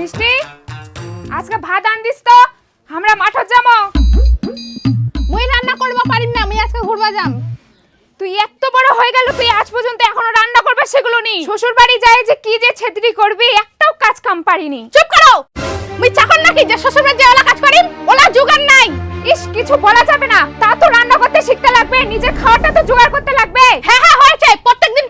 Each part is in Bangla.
মিষ্টি আজকে ভাত আনদিস তো আমরা মাঠত যাবো। মুই রান্না করব পারিম না, আমি আজকে ঘুরবা যাম। তুই এত বড় হয়ে গেল তুই আজ পর্যন্ত এখনো রান্না করবে সেগুলো নেই। শ্বশুর বাড়ি যায় যে কি যে ছেদরি করবি একটাও কাজ কাম পারিনি। চুপ করো, মুই চাকর নাকি যে শ্বশুরবাড়ি যে ওলা কাজ করিম? ওলা জোগাড় নাই। ইস কিছু বলা যাবে না, তা তো রান্না করতে শিখতে লাগবে, নিজের খাওয়াটা তো জোগাড় করতে লাগবে। হ্যাঁ হ্যাঁ হয়েছে, প্রত্যেকদিন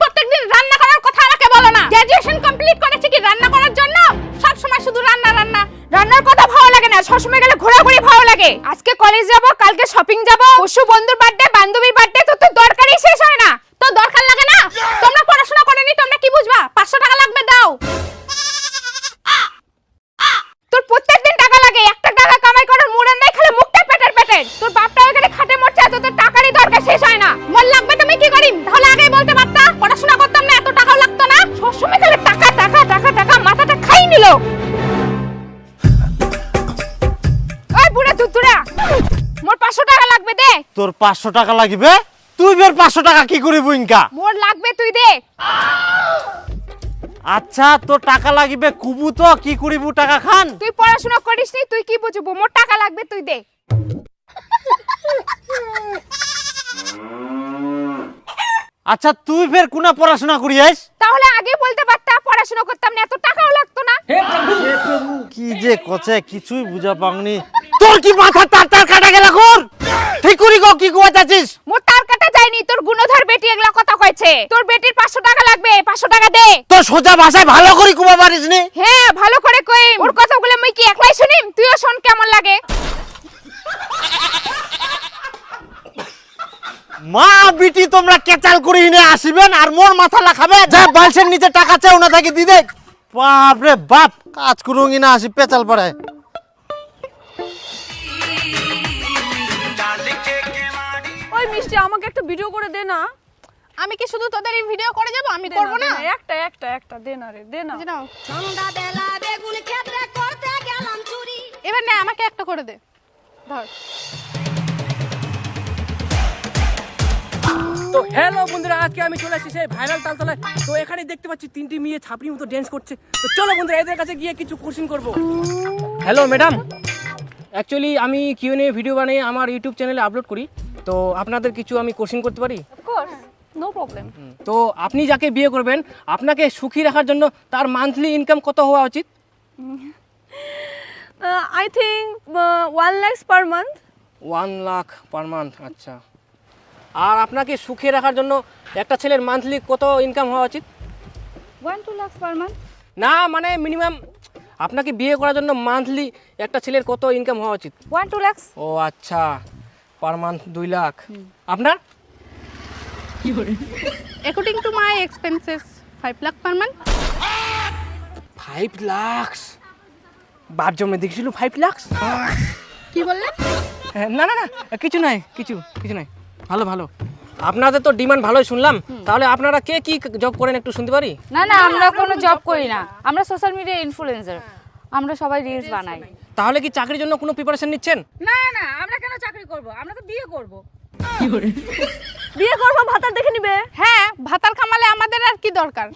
রান্না করার কথা আমাকে বলো না। গ্র্যাজুয়েশন কমপ্লিট করেছি কি রান্না করার জন্য? সব সময় শুধু রান্না রান্না। রান্নার কথা ভালো লাগে না, সবসময় গেলে ঘোরাঘুরি ভালো লাগে। আজকে কলেজ যাব, কালকে শপিং যাব, পরশু বন্ধুর বার্থডে, বান্ধবীর বার্থডে, তো দরকারই শেষ হয় না। তো দরকার লাগে না? তোমরা পড়াশোনা করনি, তোমরা কি বুঝবা? 500 টাকা লাগবে দাও। তোর প্রত্যেকদিন টাকা লাগে, একটা টাকা কামাই করার মুড়ন নাই, খালি মুখটা পেটের পেটের। তোর বাপটা ওখানে খাটে মরছে, তো তোর টাকারই দরকার শেষ হয় না। মন লাগবে তুমি কি করিম? তাহলে আগেই বলতে পারতা, পড়াশোনা করতাম না, এত টাকাও লাগতো না। সবসময় খালি টাকা টাকা টাকা টাকা, মাথাটা খাই নিল। ওই বুড়া দুতুরা, মোর 500 টাকা লাগবে দে। তোর 500 টাকা লাগবে? তুই বের 500 টাকা কি করিব ইনকা? মোর লাগবে তুই দে। আচ্ছা তোর টাকা লাগবে কুবু তো কি করিব টাকা খান? তুই পড়াশোনা করিস নি, তুই কি বুঝবো? মোর টাকা লাগবে তুই দে। আচ্ছা তুই ফের কোনা পড়াশোনা করিস? তাহলে আগে বলতে পারতা, পড়াশোনা করতাম না, এত টাকাও লাগতো না। কি যে কছে কিছুই বুঝা পাওনি। তোর কি মাথা তার কাটা গেল কর? ঠিক করি গো কি কইতাছিস? মোর তার কাটা যায়নি, তোর গুণধর বেটি এগুলা কথা কইছে। তোর বেটির 500 টাকা লাগবে, 500 টাকা দে। তোর সোজা ভাষায় ভালো করি কুবা পারিস নি? হ্যাঁ ভালো করে কইম, ওর কথাগুলো মুই কি একলাই শুনিম? তুইও শুন কেমন লাগে। মা বিটি তোমরা কেচাল করি নে আসিবেন আর মোর মাথা লাখাবে। যা বালছের নিচে টাকা চাও না থাকি দি দে। বাপ রে বাপ, কাজ করুঙ্গি না আসি পেচাল পড়ে। ওই মিষ্টি আমাকে একটা ভিডিও করে দে না। আমি কি শুধু তোদের এই ভিডিও করে যাব? আমি করব না। একটা দে না রে, দে না। নাও। এবার না আমাকে একটা করে দে। ধর। তো হ্যালো বন্ধুরা, আজকে আমি চলে আসছি সেই ভাইরাল তালতলায়। তো এখানে দেখতে পাচ্ছি তিনটি মেয়ে ছাপড়ির মতো ড্যান্স করছে। তো চলো বন্ধুরা এদের কাছে গিয়ে কিছু কোশ্চেন করব। হ্যালো ম্যাডাম, অ্যাকচুয়ালি আমি কিউএনএ ভিডিও বানিয়ে আমার ইউটিউব চ্যানেলে আপলোড করি। তো আপনাদের কিছু আমি কোশ্চেন করতে পারি? Of course, no problem. তো আপনি যাকে বিয়ে করবেন আপনাকে সুখী রাখার জন্য তার মান্থলি ইনকাম কত হওয়া উচিত? I think 1 lakh per month. 1 lakh per month, আচ্ছা। আর আপনাকে সুখী রাখার জন্য একটা ছেলের মান্থলি কত ইনকাম হওয়া উচিত? 1-2 লাখ পার মান্থ। না মানে মিনিমাম আপনাকে বিয়ে করার জন্য মান্থলি একটা ছেলের কত ইনকাম হওয়া উচিত? 1-2 লাখ। ও আচ্ছা, পার মান্থ 2 লাখ। আপনার? According to my expenses, 5 lakh per month. 5 lakh? বাপ জমে দেখছিল 5 লাখ? কি বললেন? না না না কিছু নাই, কিছু নাই। ভালো ভালো, আপনাদের তো ডিমান্ড ভালোই শুনলাম। তাহলে আপনারা কে কি জব করেন একটু শুনতে পারি? না না আমরা কোনো জব করি না, আমরা সোশ্যাল মিডিয়া ইনফ্লুয়েন্সার, আমরা সবাই রিলস বানাই। তাহলে কি চাকরির জন্য কোনো প্রিপারেশন নিচ্ছেন? না না আমরা কেন চাকরি করব, আমরা তো বিয়ে করব। বিয়ে করব, ভাতার দেখে নিবে। হ্যাঁ, ভাতার কামালে আমাদের আর কি দরকার?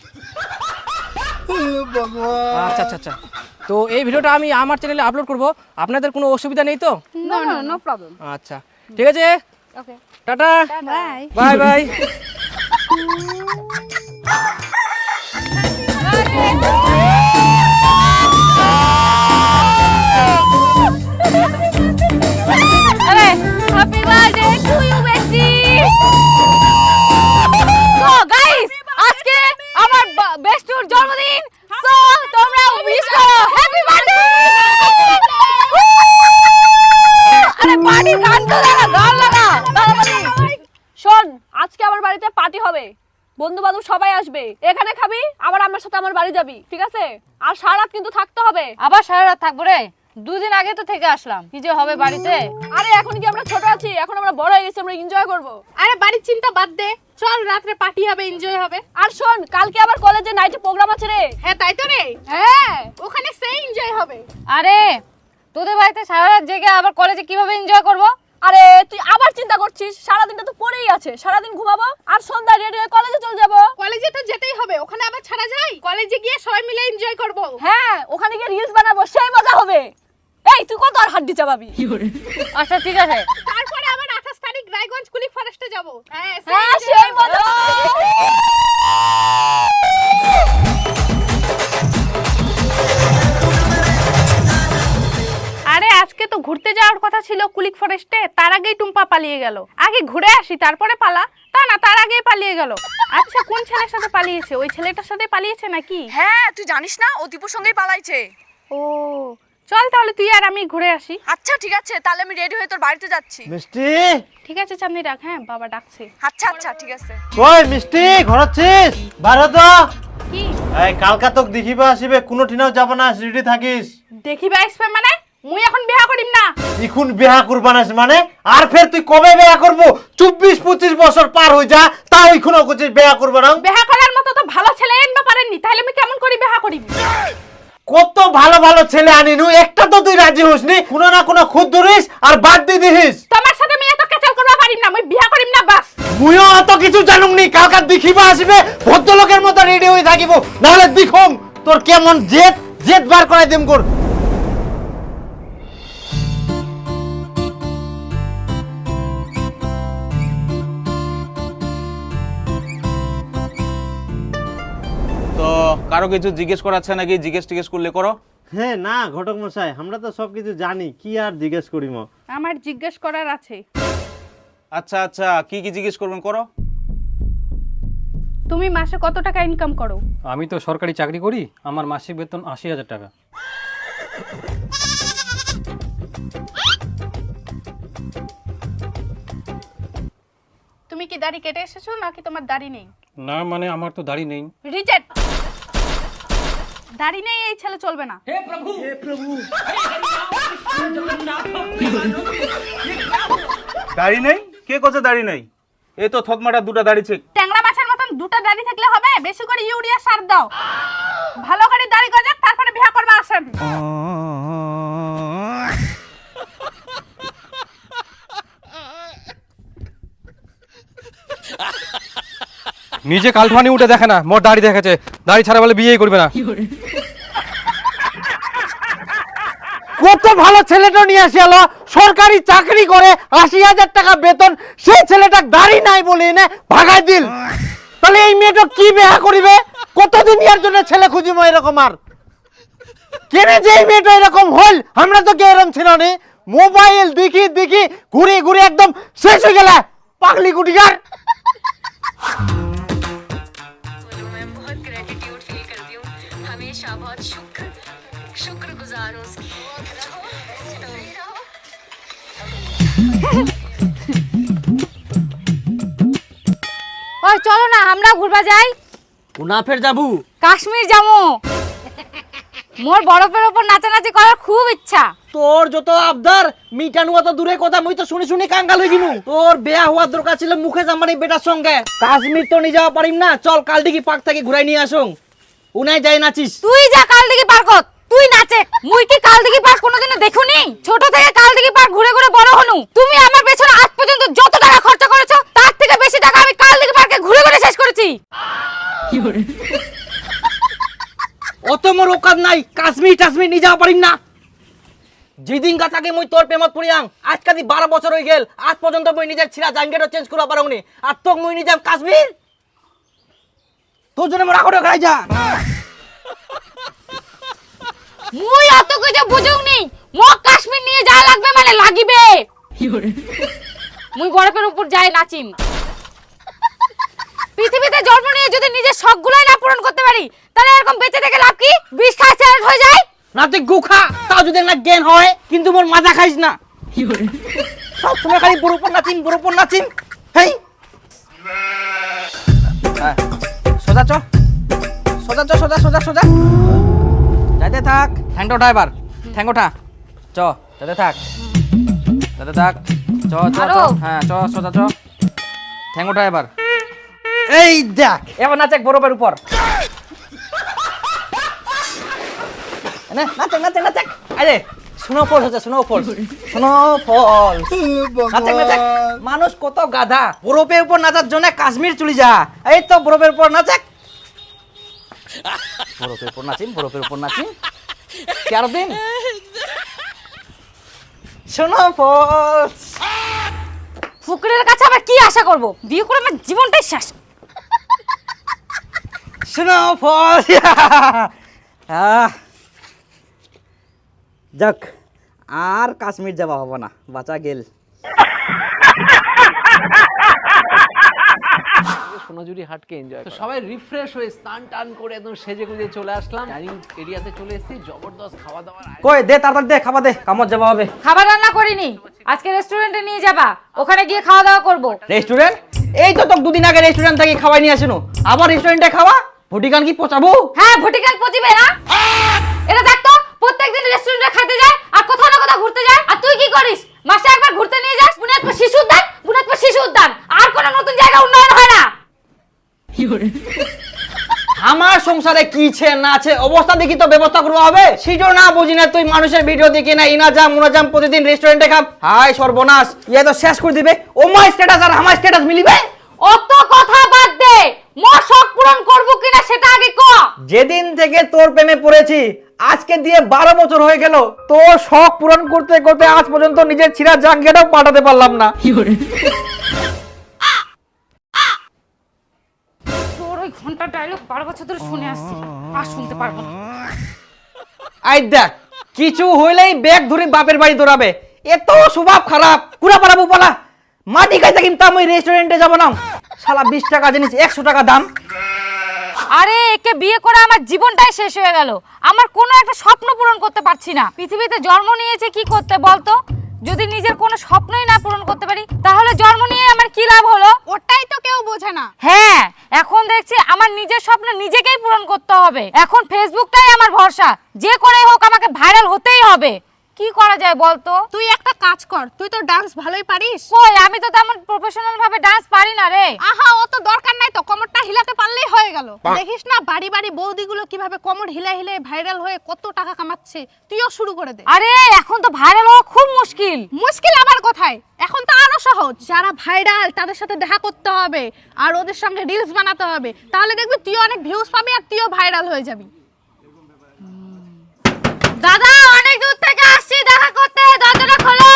আচ্ছা আচ্ছা আচ্ছা, তো এই ভিডিওটা আমি আমার চ্যানেলে আপলোড করব, আপনাদের কোনো অসুবিধা নেই তো? No no no problem. আচ্ছা ঠিক আছে, okay tata, bye. Bye bye. আরে happy birthday to you bestie. তো গাইস আজকে আমার বেস্টুর জন্মদিন, সো তোমরা উইশ করো হ্যাপি বার্থডে। আরে পার্টি গান তো লাগা, গান লাগা তাড়াতাড়ি। শোন, আজকে আমার বাড়িতে পার্টি হবে, বন্ধু বান্ধব সবাই আসবে। এখানে খাবি, আবার আমার সাথে আমার বাড়ি যাবি, ঠিক আছে? আর সারা রাত কিন্তু থাকতে হবে। আবার সারা রাত থাকবো রে? 2 দিন আগে তো থেকে আসলাম, কি যে হবে বাড়িতে। আরে এখন কি আমরা ছোট আছি? এখন আমরা বড় হয়ে গেছি, আমরা এনজয় করব। আরে বাড়ির চিন্তা বাদ দে, চল রাতে পার্টি হবে, এনজয় হবে। আর শোন, কালকে আবার কলেজে নাইটে প্রোগ্রাম আছে রে। হ্যাঁ তাই তো রে, হ্যাঁ, ওখানে সেই এনজয় হবে। আরে তোদের বাড়িতে সারা রাত জেগে আবার কলেজে কিভাবে এনজয় করব? আরে তুই আবার চিন্তা করছিস? সারাদিনটা তো পড়েই আছে, সারাদিন ঘুমাবো আর সন্ধ্যায় রেডি হয়ে কলেজে চলে যাবো। কলেজে তো যেতেই হবে, ওখানে আবার ছাড়া যায়? কলেজে গিয়ে সবাই মিলে এনজয় করব। হ্যাঁ, ওখানে গিয়ে রিলস বানাবো, সেই মজা হবে। এই তুই কত আর হাড্ডি চাবাবি? আচ্ছা ঠিক আছে। তারপরে আবার 28 তারিখ রায়গঞ্জ কুলিক ফরেস্টে যাব। হ্যাঁ হ্যাঁ, সেই মজা। আরে আজকে তো ঘুরতে যাওয়ার কথা ছিল কুলিক ফরেস্টে, তার আগেই টুম্পা পালিয়ে গেল। আগে ঘুরে আসি তারপরে পালা, তা না তার আগেই পালিয়ে গেল। আচ্ছা কোন ছেলের সাথে পালিয়েছে? ওই ছেলেটার সাথে পালিয়েছে নাকি? হ্যাঁ তুই জানিস না ও দীপুর সঙ্গেই পালাইছে। ও চল তাহলে তুই আর আমি ঘুরে আসি। আচ্ছা ঠিক আছে, তাহলে আমি রেডি হয়ে তোর বাড়িতে যাচ্ছি। মিষ্টি, ঠিক আছে চাঁদনি রাখ, হ্যাঁ বাবা ডাকছে। আচ্ছা আচ্ছা ঠিক আছে। কই মিষ্টি ঘর আছিস? বারো তো কি এই কালকা তোক দেখিবা আসিবে, কোনো ঠিনাও যাব না, রেডি থাকিস। দেখিবা আসবে মানে? মুই এখন বিয়া করিম না। এখন বিয়া করবা না মানে? আর ফের তুই কবে বিয়া করবো? 24-25 বছর পার হয়ে যা, তাও এখনো করছিস বিয়া করবা না? বিয়া করার মতো তো ভালো ছেলে এনবা পারেননি, তাহলে আমি কেমন করে বিয়া করিম? কত ভালো ভালো ছেলে আনিনু, একটা তো তুই রাজি হসনি। কোনো না কোনো খুদ ধরিস আর বাদ দিয়ে দিস। তোমার সাথে আমি এত কেচাল করবা পারিম না, আমি বিয়া করিম না বাস। মুইও অত কিছু জানুমনি, কালকা দেখিবা আসবে ভদ্রলোকের মতো রেডি হয়ে থাকিব, নাহলে দেখুম তোর কেমন জেদ জেদ বার করাই দেম কর। তো কারো কিছু জিজ্ঞেস করাচ্ছে নাকি? জিজ্ঞেস করলে করো। হ্যাঁ না ঘটক মশাই, আমরা তো সবকিছু জানি, কি আর জিজ্ঞেস করিম। আমার জিজ্ঞেস করার আছে। আচ্ছা আচ্ছা, কি কি জিজ্ঞেস করবেন করো। তুমি মাসে কত টাকা ইনকাম করো? আমি তো সরকারি চাকরি করি, আমার মাসিক বেতন 80,000 টাকা। তুমি কি দাড়ি কেটে এসেছো নাকি তোমার দাড়ি নেই? না মানে আমার তো দাড়ি নেই। রিজেক্ট। দাড়ি নেই এই ছেলে চলবে না। দাড়ি নেই? কে কোছে দাড়ি নেই? এই তো থতমাটা দুটো দাড়ি ছে। ট্যাংরা মাছের মতন দুটো দাড়ি থাকলে হবে? বেশি করে ইউরিয়া সার দাও, ভালো করে দাড়ি গজাক, তারপরে বিয়া করবা আসেন। নিজে কালঠানি উঠে দেখে না, মোর দাড়ি দেখেছে, দাড়ি ছাড়া বলে বিয়েই করবে না। কত ভালো ছেলেটা নিয়ে আসি আলো, সরকারি চাকরি করে 80,000 টাকা বেতন, সেই ছেলেটা দাড়ি নাই বলে এনে ভাগাই দিল। তাহলে এই মেয়েটা কি বিয়া করিবে? কতদিন ইয়ার জন্য ছেলে খুঁজিব এরকম? আর কেন যে এই মেয়েটা এরকম হল? আমরা তো কেউ এরকম ছিল না। মোবাইল দেখি দেখি ঘুরে ঘুরে একদম শেষ হয়ে গেল, পাগলি গুটিকার। मैं बहुत ग्रेटिट्यूड फील करती हूँ, हमेशा बहुत शुक्रगुजार हूँ उसकी। ওই চলো না আমরা ঘুরবা যাই। কোনা ফের যাবু? কাশ্মীর যাবো। মোর বরফের উপর নাচানাচি করার খুব ইচ্ছা। তোর যত আবদার মিটানো অত দূরে কথা, মুই তো শুনি শুনি কাঙ্গাল হয়ে গিনু। তোর বিয়া হওয়ার দরকার ছিল মুখে জামানি বেটার সঙ্গে। কাশ্মীর তো নিয়ে যাওয়া পারিম না, চল কালদিঘি পার্ক থেকে ঘুরাই নিয়ে আসুন। উনাই যাই নাচিস। তুই যা কালদিঘি পার্ক, তুই নাচে। মুই কি কালদিঘি পার্ক কোনোদিনও দেখুনি? ছোট থেকে কালদিঘি পার্ক ঘুরে ঘুরে বড় হনু। তুমি আমার পেছনে আজ পর্যন্ত যত টাকা খরচা করেছো তার থেকে বেশি টাকা আমি কালদিঘি পার্কে ঘুরে ঘুরে শেষ করেছি। অত মোর ওকাত নাই, কাশ্মীর টাশ্মীর নিয়ে যাওয়া পারিম না। যেদিন গা থাকে মুই তোর প্রেমত পড়িয়াং, আজ কাদি 12 বছর হয়ে গেল, আজ পর্যন্ত মুই নিজের ছিড়া জাঙ্গেটও চেঞ্জ করা পারুনি। আর তোক মুই নিয়ে যাম কাশ্মীর, তোর জন্য মোরা করে খাই যা। মুই অত কিছু বুঝুংনি, মোক কাশ্মীর নিয়ে যা লাগবে মানে লাগিবে। মুই বরফের উপর যাই নাচিম। পৃথিবীতে জন্ম নিয়ে যদি নিজের শখগুলাই না পূরণ করতে পারি, তাহলে এরকম বেঁচে থেকে লাভ কি? বিষ খায় চ্যালেঞ্জ হয়ে যায়। না তুই গুখা, তাও যদি না জ্ঞান হয়, কিন্তু মোর মাজা খাইস না। সব সময় খালি বরফর নাচিম। হেই সোজা চ, সোজা যাইতে থাক। ঠ্যাংটা ওঠা এবার, ঠ্যাং ওঠা। চ যাতে থাক, চ হ্যাঁ চ, সোজা চ, ঠ্যাং ওঠা এবার। এই দেখ এবার নাচেক বরফের উপর। নাচেক আরে স্নোফল হচ্ছে স্নোফল স্নোফল নাচেক নাচেক মানুষ কত গাধা বরফের উপর নাচার জন্য কাশ্মীর চলে যা এই তো বরফের উপর নাচেক বরফের উপর নাচিম চার দিন স্নোফল ফুকরের কাছে আবার কি আশা করব? বিয়ে করে আমার জীবনটাই শেষ। স্নোফল যাক আর কাশ্মীর যাওয়া হবে না, বাঁচা গেল। সোনাঝুরি হাটকে এনজয় তো সবাই রিফ্রেশ হয়ে স্নান টান করে একদম সেজে গুজে চলে আসলাম ডাইনিং এরিয়াতে চলে এসেছি। জবরদস্ত খাওয়া দাওয়ার কই দে তাড়াতাড়ি দে, খাবার দে, কামত যাওয়া হবে। খাবার রান্না করিনি, আজকে রেস্টুরেন্টে নিয়ে যাবা, ওখানে গিয়ে খাওয়া দাওয়া করব। রেস্টুরেন্ট? এই তো তোকে দুদিন আগে রেস্টুরেন্ট থেকে খাওয়াই নিয়ে আসিনো, আবার রেস্টুরেন্টে খাওয়া? ভটিকান কি পচাবো? হ্যাঁ ভটিকান পচিবে না। এটা দেখ তো প্রত্যেকদিন রেস্টুরেন্টে খেতে যায় আর কোথাও না কোথাও ঘুরতে যায়, আর তুই কি করিস? মাসে একবার ঘুরতে নিয়ে যাস বুনিয়াদপুর শিশু উদ্যান, আর কোনো নতুন জায়গা উন্নয়ন হয় না। আমার সংসারে কি ছে না আছে অবস্থা দেখি তো ব্যবস্থা করবো হবে, সেটাও না বুঝি না। তুই মানুষের ভিডিও দেখি না ইনাজাম মুনাজাম প্রতিদিন রেস্টুরেন্টে খাম, হাই সর্বনাশ, ইয়ে তো শেষ করে দিবে। ও মাই স্ট্যাটাস আর আমার স্ট্যাটাস মিলিবে? অত কথা বাদ দে, মোর শখ পূরণ করব কিনা সেটা আগে ক। যেদিন থেকে তোর প্রেমে পড়েছি আজকে দিয়ে 12 বছর হয়ে গেল, তোর শখ পূরণ করতে করতে আজ পর্যন্ত নিজের ছিঁড়া জাঙ্গিয়াটাও পাঠাতে পারলাম না। তোর ওই ঘন্টা ডায়লগ 12 বছর ধরে শুনে আসছি, আর শুনতে পারবো না। আই দেখ কিছু হইলেই ব্যাগ ধরে বাপের বাড়ি দৌড়াবে, এত স্বভাব খারাপ। কুড়া পারাবো বলা মাটি খাইতে কিন্তু আমি রেস্টুরেন্টে যাবো না, শালা 20 টাকা জিনিস 100 টাকা দাম। আরে একে বিয়ে করে আমার জীবনটাই শেষ হয়ে গেল, আমার কোনো একটা স্বপ্ন পূরণ করতে পারছি না। পৃথিবীতে জন্ম নিয়েছে কি করতে বলতো? যদি নিজের কোনো স্বপ্নই না পূরণ করতে পারি তাহলে জন্ম নিয়ে আমার কি লাভ হলো? ওটাই তো কেউ বোঝে না। হ্যাঁ এখন দেখছি আমার নিজের স্বপ্ন নিজেকেই পূরণ করতে হবে। এখন ফেসবুকটাই আমার ভরসা, যে করে হোক আমাকে ভাইরাল হতেই হবে। কি করা যায় বলতো? তুই একটা কাজ কর, তুই তো ডান্স ভালোই পারিস। কই আমি তো তেমন প্রফেশনাল ভাবে ডান্স পারি না রে। আহা ও তো দরকার নাই তো, কোমরটা হিলাতে পারলেই হয়ে গেল। দেখিস না বাড়ি বাড়ি বৌদিগুলো কিভাবে কোমর হিলা হিলে ভাইরাল হয়ে কত টাকা কামাচ্ছে, তুইও শুরু করে দে। আরে এখন তো ভাইরাল হওয়া খুব মুশকিল। মুশকিল আবার কোথায়, এখন তো আরো সহজ। যারা ভাইরাল তাদের সাথে দেখা করতে হবে আর ওদের সঙ্গে রিলস বানাতে হবে, তাহলে দেখবি তুইও অনেক ভিউজ পাবি আর তুইও ভাইরাল হয়ে যাবি। দাদা অনেক দূর থেকে আসছি দেখা করতে, দরজাটা খোলো।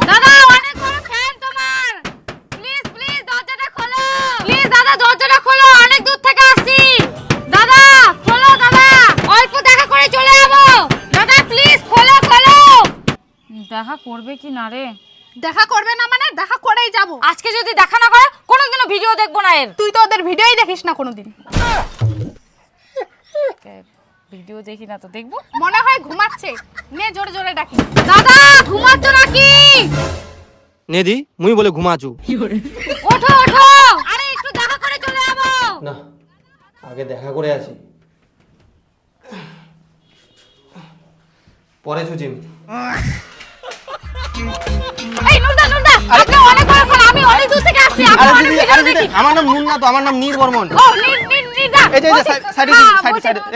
দাদা অনেক বড় ফ্যান তোমার, প্লিজ প্লিজ দরজাটা খোলো। প্লিজ দাদা দরজাটা খোলো, অনেক দূর থেকে আসছি। দাদা খোলো, দাদা অল্প দেখা করে চলে যাবো। দাদা প্লিজ খোলো খোলো। দেখা করবে কি না রে? দেখা করবে না মানে দেখা করেই যাব। আজকে যদি দেখা না করে কোনোদিনও ভিডিও দেখবো না এর। তুই তো ওদের ভিডিওই দেখিস না কোনোদিন। ভিডিও দেখি না তো দেখবো? মনে হয় ঘুমাচ্ছে, নে জোরে জোরে ডাকি। দাদা ঘুমাচ্ছ নাকি? নেদি মুই বলে ঘুমাচু। ওঠো ওঠো, আরে একটু দেখা করে চলে যাবো। না আগে দেখা করে আসি, পরে ছুচিম। এই নুরদা আপনি অনেক বড় ফোন, আমি অনেক দূর থেকে আসছি। আমি অনেক ভিডিও দেখি। আমার নাম মুন্না, তো আমার নাম নীর বর্মন। ও নির্দা, এই যে সাইডে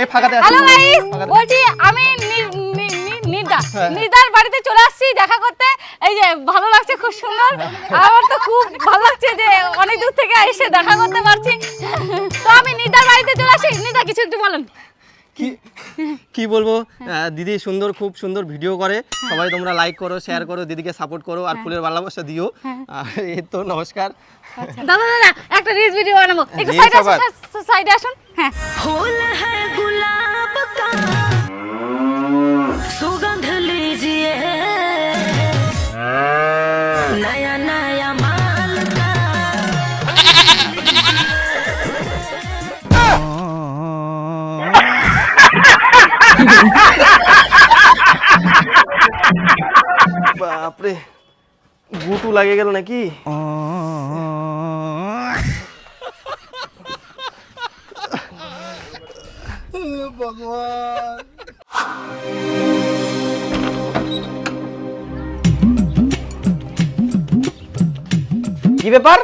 এই ফাঁকাতে আছে। হ্যালো গাইস, বলছি আমি নির্দার বাড়িতে চলে আসছি দেখা করতে। এই যে ভালো লাগছে, খুব সুন্দর। আমার তো খুব ভালো লাগছে যে অনেক দূর থেকে এসে দেখা করতে পারছি। তো আমি নির্দার বাড়িতে চলে আসি। নির্দা কিছু একটু বলেন। কি বলবো, দিদি সুন্দর, খুব সুন্দর ভিডিও করে। সবাই তোমরা লাইক করো, শেয়ার করো, দিদিকে সাপোর্ট করো আর ফুলের ভালোবাসা দিও। এই তো নমস্কার। দাদা একটা রিলস ভিডিও বানাবো, একটু সাইডে আসুন। হ্যাঁ फूल है गुलाब का सुगंध लीजिए नया नया माल का বাপরে গুটু লাগে গেল নাকি? ভগবান কি ব্যাপার,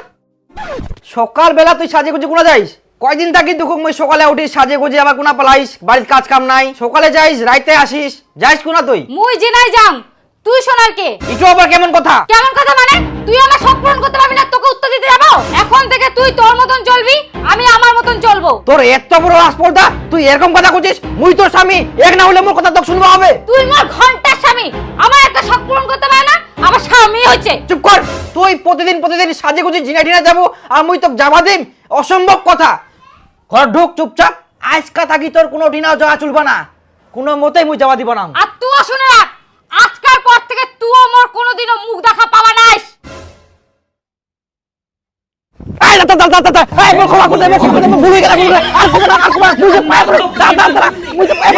সকাল বেলা তুই সাজে গুজে কোনা যাইস? কয়দিন থাকি দুঃখ মুই সকালে উঠিস সাজে গুজে আবার কোনা পালাইস বাড়ির কাজ কাম নাই সকালে যাইস রাইতে আসিস যাইস কোনা তুই মুই যে নাই যাম তুই শোনার কে ইটো আবার কেমন কথা কেমন কথা মানে তুই আমার শখ পূরণ করতে পারবি না তোকে উত্তর দিতে যাবো এখন থেকে তুই তোর মতন চলবি আমি আমার মতন চলবো তোর এত বড় আসপর্দা তুই এরকম কথা কইছিস মুই তোর স্বামী এক না হলে মোর কথা তো শুনবা হবে তুই মোর ঘন্টার স্বামী আমার একটা শখ পূরণ করতে পারে না আমার স্বামী হচ্ছে চুপ কর তুই প্রতিদিন সাজে গুজে জিনা টিনা যাবো আর মুই তো যাবা দিম অসম্ভব কথা ঘর ঢুক চুপচাপ আজকা থাকি তোর কোনো ডিনা যাওয়া চলবে না কোনো মতেই মুই যাওয়া দিব না আর তুইও শুনে রাখ আজকের পর থেকে তুইও মোর কোনোদিনও মুখ দেখা পাবা নাইস এই দাদা দাদা দাদা এই মোর ক্ষমা করতে ভুলে গেলাম আর কুমার মুই পায় করো দাদা দাদা মুই তো পায়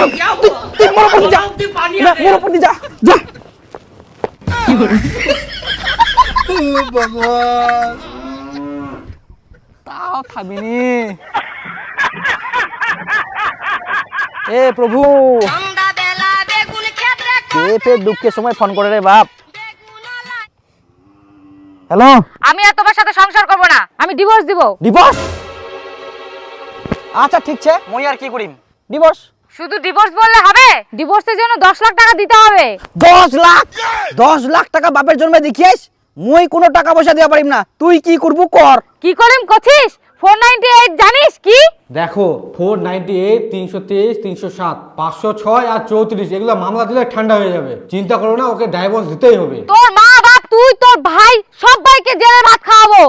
তুই মোর উপর যা মোর উপর যা যা ভগবান তাও থামিনি এ প্রভু কে ফের দুঃখের সময় ফোন করে রে বাপ হ্যালো আমি আর তোমার সাথে সংসার করব না আমি ডিভোর্স দিব ডিভোর্স আচ্ছা ঠিক আছে মই আর কি করিম ডিভোর্স শুধু ডিভোর্স বললে হবে ডিভোর্সের জন্য 10 লাখ টাকা দিতে হবে 10 লাখ টাকা বাপের জন্মে দেখিয়াস মই কোনো টাকা পয়সা দিতে পারিম না তুই কি করবু কর কি করিম কছিস 498 জানিস কি দেখো 498 323 307 506 আর 34 এগুলো মামলা দিলে ঠান্ডা হয়ে যাবে চিন্তা করো না ওকে ডাইভোর্স দিতেই হবে তোর মা বাপ তুই তোর ভাই সবাইকে জেলে ভাত খাওয়াবো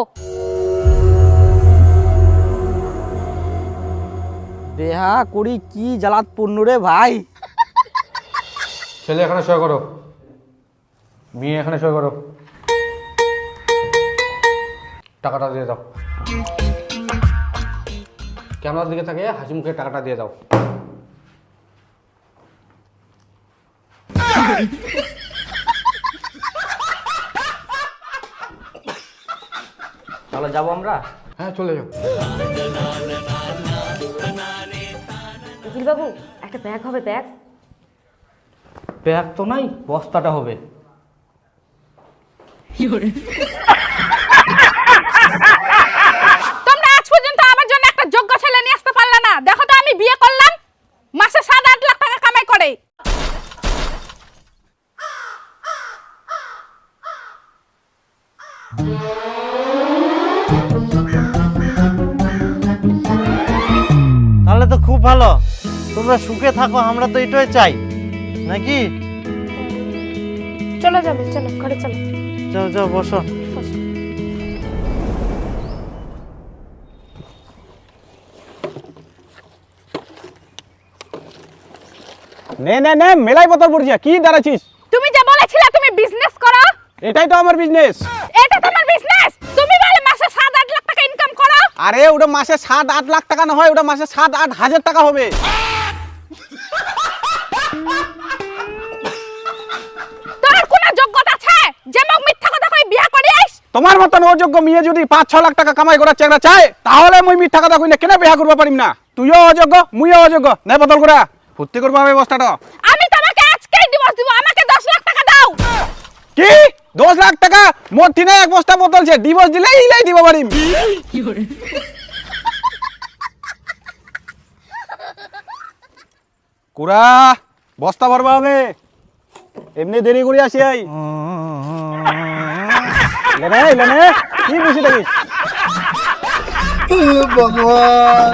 দেহা করি কি জ্বালাত পূর্ণ রে ভাই ছেলে এখানে সই করো মেয়ে এখানে সই করো টাকাটা দিয়ে দাও ক্যামেরার দিকে থাকে হাসি মুখে টাকাটা দিয়ে দাও তাহলে যাবো আমরা হ্যাঁ চলে যাও উকিল বাবু একটা ব্যাগ হবে ব্যাগ ব্যাগ তো নাই বস্তাটা হবে তোমরা আজ পর্যন্ত আমার জন্য একটা যোগ্য ছেলে নিয়ে আসতে পারলে না দেখো তো আমি বিয়ে করলাম মাসে 7-8 লাখ টাকা কামাই করে তাহলে তো খুব ভালো তোমরা সুখে থাকো আমরা তো এটাই চাই নাকি চলো যাবে চলো ঘরে চলো যাও যাও বসো নে নে নে মেলাই বতর পড়ছিস কি দাঁড়াছিস তুমি যে বলেছিলে তুমি বিজনেস করো এটাই তো আমার বিজনেস এটা তোমার বিজনেস তুমি বলে মাসে 7-8 লাখ টাকা ইনকাম করো আরে ওটা মাসে 7-8 লাখ টাকা না হয় ওটা মাসে 7-8 হাজার টাকা হবে তোর কোনো যোগ্যতা আছে যে মোক মিথ্যা কথা কই বিয়ে করিস তোমার মতন অযোগ্য মেয়ে যদি 5-6 লাখ টাকা কামাই করার চেষ্টা চায় তাহলে মুই মিথ্যা কথা কই না কেন বিয়া করবা পারিম না তুইও অযোগ্য মুইও অযোগ্য নে বদল করা ফুর্তি করবা ব্যবস্থাটা আমি তোমাকে আজকেই ডিভোর্স দিব আমাকে 10 লাখ টাকা দাও কি 10 লাখ টাকা মোর ঠিনে এক বস্তা বোতল আছে ডিভোর্স দিলে ইলাই দিব পারিম কুড়া বস্তা ভরবা হবে এমনি দেরি করে আসি আই লেনে লেনে কি বুঝি থাকিস ভগবান